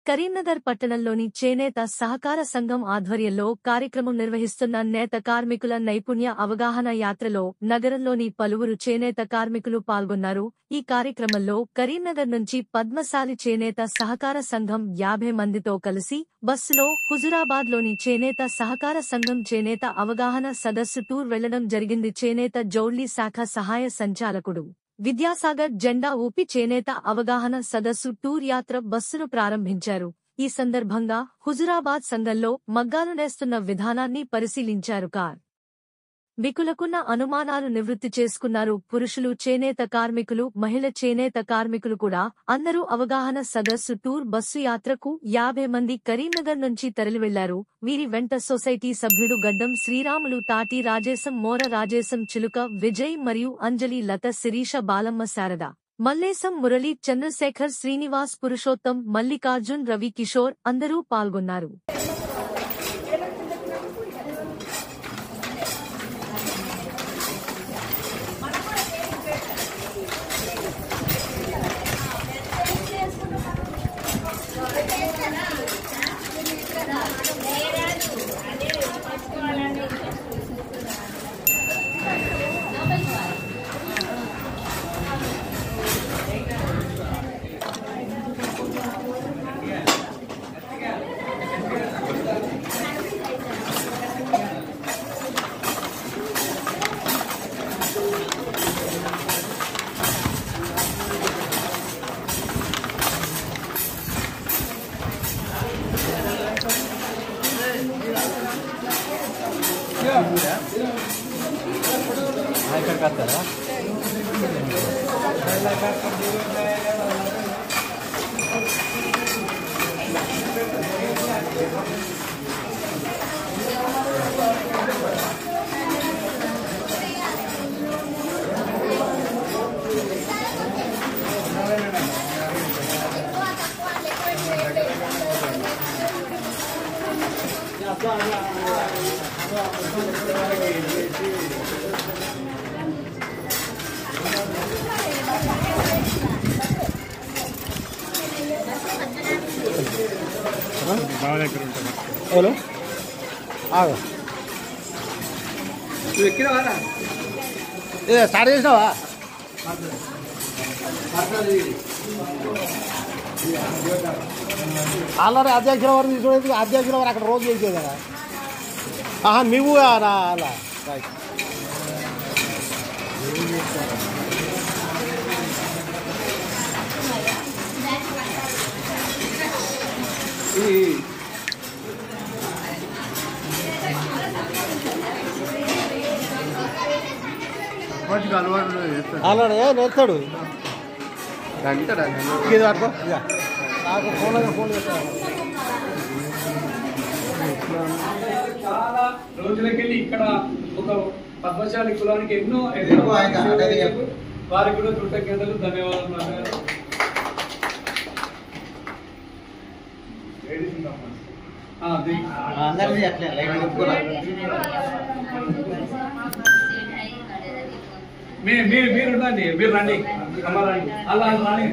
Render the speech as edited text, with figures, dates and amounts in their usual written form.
కరీంనగర్ పట్టణంలోని చేనేత సహకార సంఘం ఆధ్వర్యంలో కార్యక్రమం నిర్వహిస్తున్న నేత కార్మికుల నైపుణ్య అవగాహన యాత్రలో నగరంలోని పలువురు చేనేత కార్మికులు పాల్గొన్నారు. ఈ కార్యక్రమంలో కరీంనగర్ నుంచి పద్మశాలి చేనేత సహకార సంఘం 50 మందితో కలిసి బస్సులో హుజురాబాద్లోని చేనేత సహకార సంఘం చేనేత అవగాహన సదస్సు టూర్ వెళ్లడం జరిగింది. చేనేత జౌళ్లి శాఖ సహాయ సంచాలకుడు విద్యాసాగర్ జెండా ఊపి చేనేత అవగాహన సదస్సు టూర్ యాత్ర బస్సును ప్రారంభించారు. ఈ సందర్భంగా హుజురాబాద్ సంఘంలో మగ్గాలు నేస్తున్న విధానాన్ని పరిశీలించారు. కార్మికులకున్న అనుమానాలు నివృత్తి చేసుకున్నారు. పురుషులు చేనేత కార్మికులు, మహిళ చేనేత కార్మికులు కూడా అందరూ అవగాహన సదస్సు టూర్ బస్సు యాత్రకు 50 మంది కరీంనగర్ నుంచి తరలివెళ్లారు. వీరి వెంట సొసైటీ సభ్యుడు గడ్డం శ్రీరాములు, తాటి రాజేశం, మోర రాజేశం, చిలుక విజయ్ మరియు అంజలి, లత, శిరీష, బాలమ్మ, శారద, మల్లేశం, మురళి, చంద్రశేఖర్, శ్రీనివాస్, పురుషోత్తం, మల్లికార్జున్, రవి, కిషోర్ అందరూ పాల్గొన్నారు. హలో నువ్వు ఎక్కినావా? స్టార్ట్ చేసినావా? ఆల్రెడీ అధ్యక్షుల వారు తీసుకునేది, అధ్యక్షుల వారు అక్కడ రోజు చేసేది కదా. నువ్వు అలా రైట్. అలవాటు నేర్తాడు ఇది పట్టుకో. నాకు ఫోన్ చేస్తాను. చాలా రోజులకెళ్ళి ఇక్కడ ఒక పద్మశాలి కులానికి ఎన్నో వారికి కూడా కృతజ్ఞతలు, ధన్యవాదాలు. మీరు రండి, మీరు రండి, అలా రాని